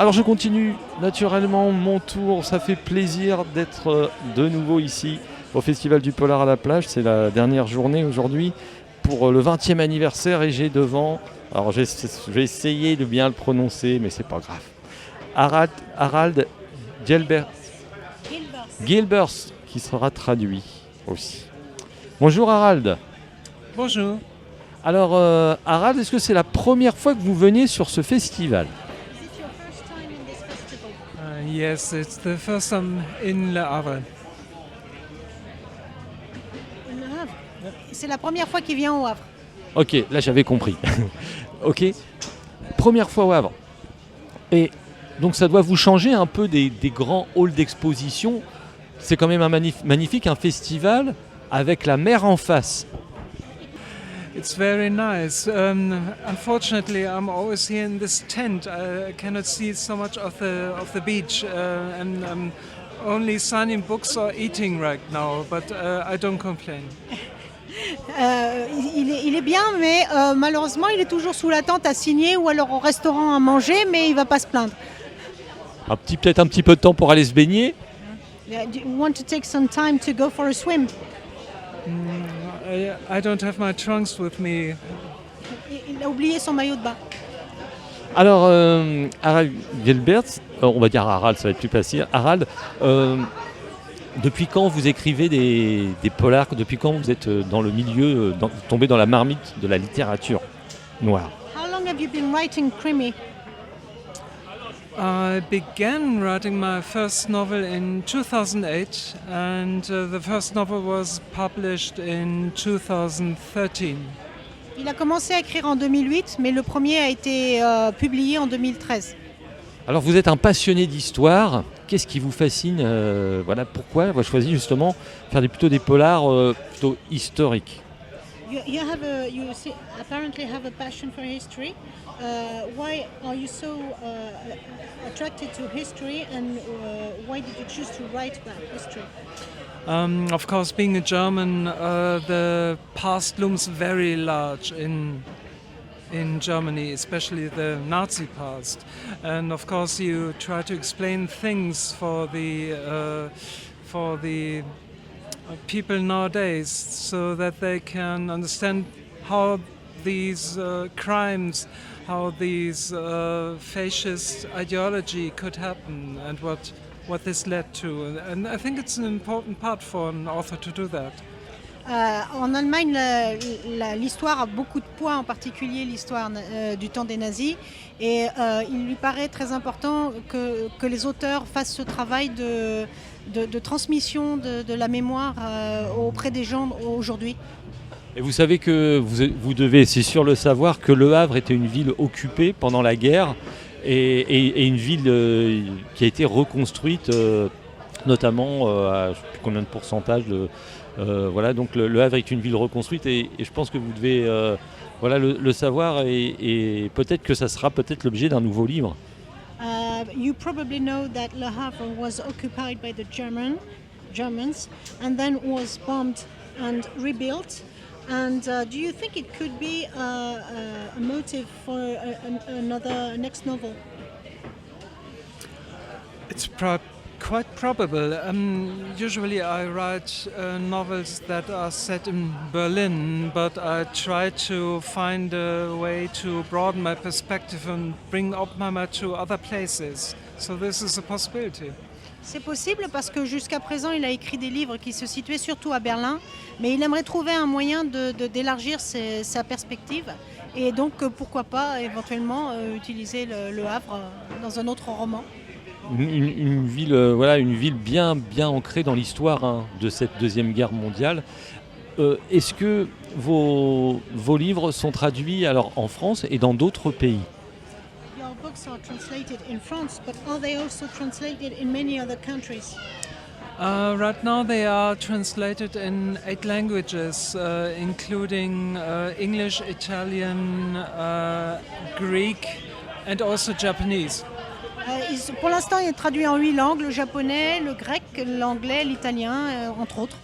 Alors je continue naturellement mon tour, ça fait plaisir d'être de nouveau ici au Festival du Polar à la plage, c'est la dernière journée aujourd'hui pour le 20e anniversaire et j'ai devant, alors je vais essayer de bien le prononcer mais c'est pas grave, Harald Gilbers qui sera traduit aussi. Bonjour Harald. Bonjour. Alors Harald, est-ce que c'est la première fois que vous venez sur ce festival ? Yes, it's the first time in Le Havre. C'est la première fois qu'il vient au Havre. Ok, là j'avais compris. Ok, première fois au Havre. Et donc ça doit vous changer un peu des grands halls d'exposition. C'est quand même un magnifique, un festival avec la mer en face. It's very nice. Unfortunately, I'm always here in this tent. I cannot see so much of the beach, and I'm only signing books or eating right now. But I don't complain. Il est bien, mais malheureusement, il est toujours sous la tente à signer ou alors au restaurant à manger, mais il ne va pas se plaindre. Peut-être un petit peu de temps pour aller se baigner. Do you want to take some time to go for a swim? I don't have my trunks with me. Il a oublié son maillot de bain. Alors, Harald Gilbert, on va dire Harald, ça va être plus facile. Harald, depuis quand vous écrivez des polars ? Depuis quand vous êtes dans le milieu, tombé dans la marmite de la littérature noire ? How long have you been writing krimi? I began writing my first novel in 2008, and the first novel was published in 2013. Il a commencé à écrire en 2008, mais le premier a été publié en 2013. Alors vous êtes un passionné d'histoire, qu'est-ce qui vous fascine voilà, pourquoi vous avez choisi justement faire plutôt des polars plutôt historiques ? You apparently have a passion for history. Why are you so attracted to history, and why did you choose to write about history? Of course, being a German, the past looms very large in Germany, especially the Nazi past. And of course, you try to explain things for the people nowadays, so that they can understand how these crimes, how these fascist ideology could happen, and what this led to. And I think it's an important part for an author to do that. En Allemagne, l'histoire a beaucoup de poids, en particulier l'histoire du temps des nazis. Et il lui paraît très important que les auteurs fassent ce travail de transmission de la mémoire auprès des gens aujourd'hui. Et vous savez que vous devez, c'est sûr le savoir, que Le Havre était une ville occupée pendant la guerre et une ville qui a été reconstruite, notamment à je ne sais plus combien de pourcentage. Voilà, donc le Havre est une ville reconstruite et je pense que vous devez voilà, le savoir et peut-être que ça sera peut-être l'objet d'un nouveau livre. You probably know that Le Havre was occupied by the Germans and then was bombed and rebuilt. And do you think it could be a motive for another next novel? It's quite probable. Usually I write novels that are set in Berlin, but I try to find a way to broaden my perspective and bring Oppenheimer to other places. So this is a possibility. C'est possible parce que jusqu'à présent, il a écrit des livres qui se situaient surtout à Berlin, mais il aimerait trouver un moyen d'élargir sa perspective et donc pourquoi pas éventuellement utiliser le Havre dans un autre roman. Une ville, voilà, une ville bien ancrée dans l'histoire de cette Deuxième Guerre mondiale. Est-ce que vos livres sont traduits alors, en France et dans d'autres pays ? Your books are translated in France, but are they also translated in many other countries? Right now they are translated in 8 languages, including English, Italian, Greek and also Japanese. Pour l'instant, il est traduit en 8 langues, le japonais, le grec, l'anglais, l'italien, entre autres.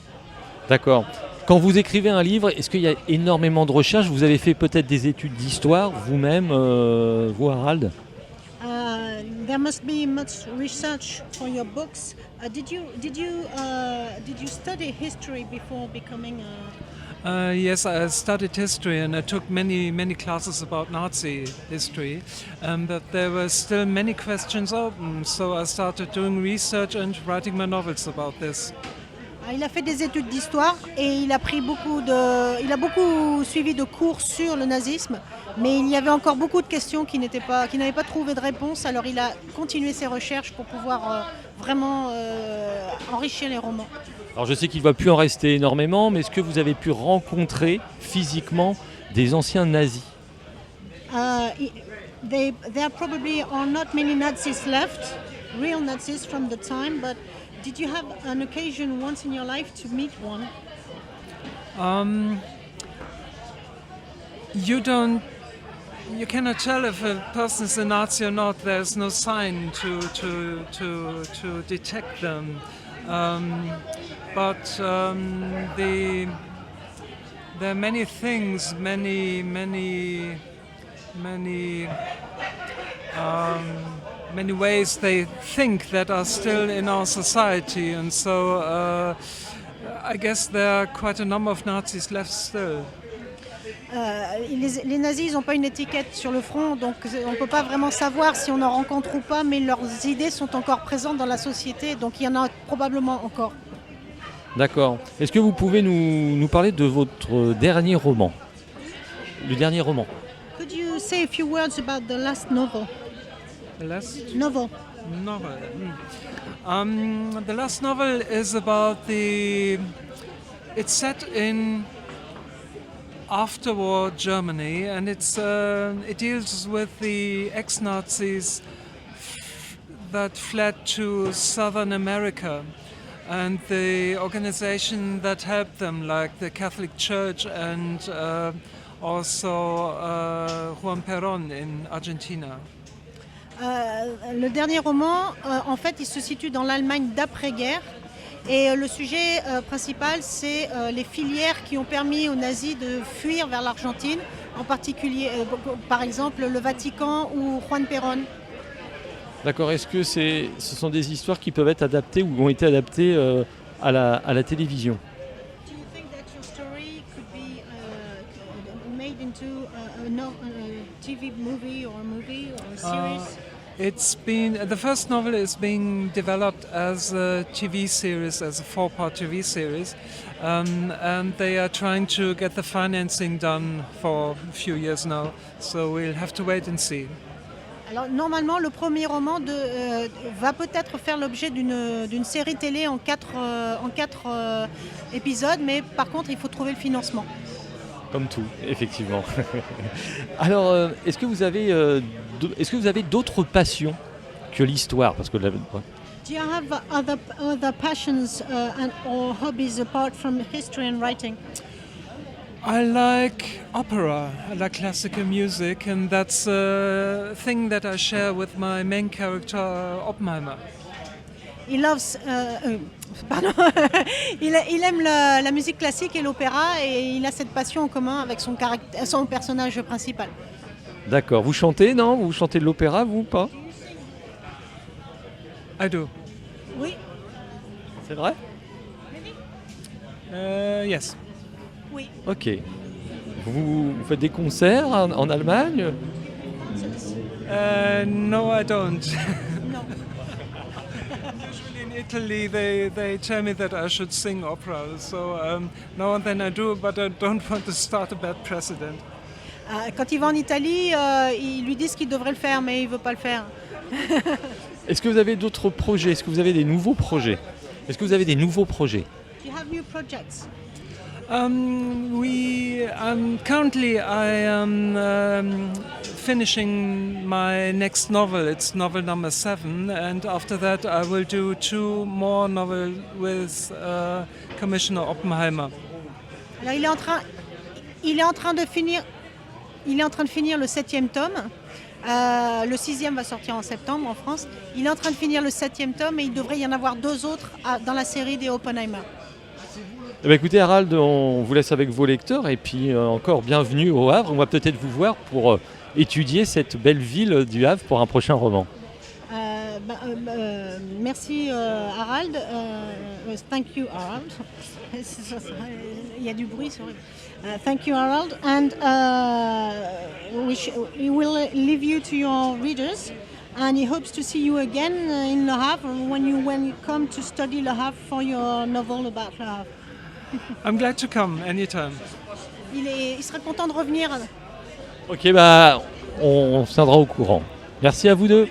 D'accord. Quand vous écrivez un livre, est-ce qu'il y a énormément de recherches ? Vous avez fait peut-être des études d'histoire vous-même, vous Harald ? there must be much research for your books. Did you study history before becoming a... Yes, I studied history and I took many classes about Nazi history, but there were still many questions open, so I started doing research and writing my novels about this. Il a fait des études d'histoire et il a beaucoup suivi de cours sur le nazisme, mais il y avait encore beaucoup de questions qui n'avaient pas trouvé de réponse. Alors il a continué ses recherches pour pouvoir vraiment enrichir les romans. Alors je sais qu'il ne va plus en rester énormément, mais est-ce que vous avez pu rencontrer physiquement des anciens nazis? There probably are not many Nazis left, real Nazis from the time, but did you have an occasion once in your life to meet one? You cannot tell if a person is a Nazi or not. There's no sign to detect them. But there are many things, many ways they think that are still in our society, and so I guess there are quite a number of Nazis left still. Les nazis, ils n'ont pas une étiquette sur le front, donc on ne peut pas vraiment savoir si on en rencontre ou pas, mais leurs idées sont encore présentes dans la société, donc il y en a probablement encore. D'accord. Est-ce que vous pouvez nous parler de votre dernier roman? Le dernier roman. Could you say a few words about the last novel? The last Novel. novel. The last novel is about it's set in after-war Germany, and it deals with the ex-Nazis that fled to Southern America and the organization that helped them, like the Catholic Church and also Juan Perón in Argentina. Le dernier roman, en fait, il se situe dans l'Allemagne d'après-guerre. Et le sujet principal, c'est les filières qui ont permis aux nazis de fuir vers l'Argentine, en particulier, par exemple, le Vatican ou Juan Perón. D'accord. Est-ce que ce sont des histoires qui peuvent être adaptées ou ont été adaptées à la télévision? Do you think that your story could be made into a TV movie or a movie or a series? The first novel is being developed as a TV series, as a 4-part TV series, and they are trying to get the financing done for a few years now, so we'll have to wait and see. Alors normalement, le premier roman va peut-être faire l'objet d'une série télé en quatre épisodes, mais par contre, il faut trouver le financement. Comme tout, effectivement. Alors, est-ce que vous avez d'autres passions que l'histoire? Parce que Do you have other passions or hobbies apart from history and writing? I like opera, I like classical music, and that's a thing that I share with my main character, Oppenheimer. Il aime la musique classique et l'opéra, et il a cette passion en commun avec son personnage principal. D'accord. Vous chantez, non? Vous chantez de l'opéra, vous, ou pas? I do. Oui. C'est vrai? Yes. Oui. Ok. Vous faites des concerts en Allemagne? No, I don't. Non. Usually in Italy, they tell me that I should sing opera, so now and then I do, but I don't want to start a bad precedent. Quand il va en Italie, ils lui disent qu'il devrait le faire, mais il ne veut pas le faire. Est-ce que vous avez d'autres projets? Est-ce que vous avez des nouveaux projets? Do you have new projects? Currently I am finishing my next novel. It's novel number 7, and after that I will do 2 more novels with Commissioner Oppenheimer. Alors il est en train de finir le 7e tome. Le 6e va sortir en septembre en France. Il est en train de finir le 7e tome et il devrait y en avoir 2 autres dans la série des Oppenheimer. Eh bien, écoutez Harald, on vous laisse avec vos lecteurs et puis encore bienvenue au Havre. On va peut-être vous voir pour étudier cette belle ville du Havre pour un prochain roman. Merci Harald. Thank you Harald. Il y a du bruit, sorry. Thank you Harald. And we will leave you to your readers. And he hopes to see you again in Le Havre when you come to study Le Havre for your novel about Le Havre. I'm glad to come anytime. Il serait content de revenir. Ok, on se tiendra au courant. Merci à vous deux.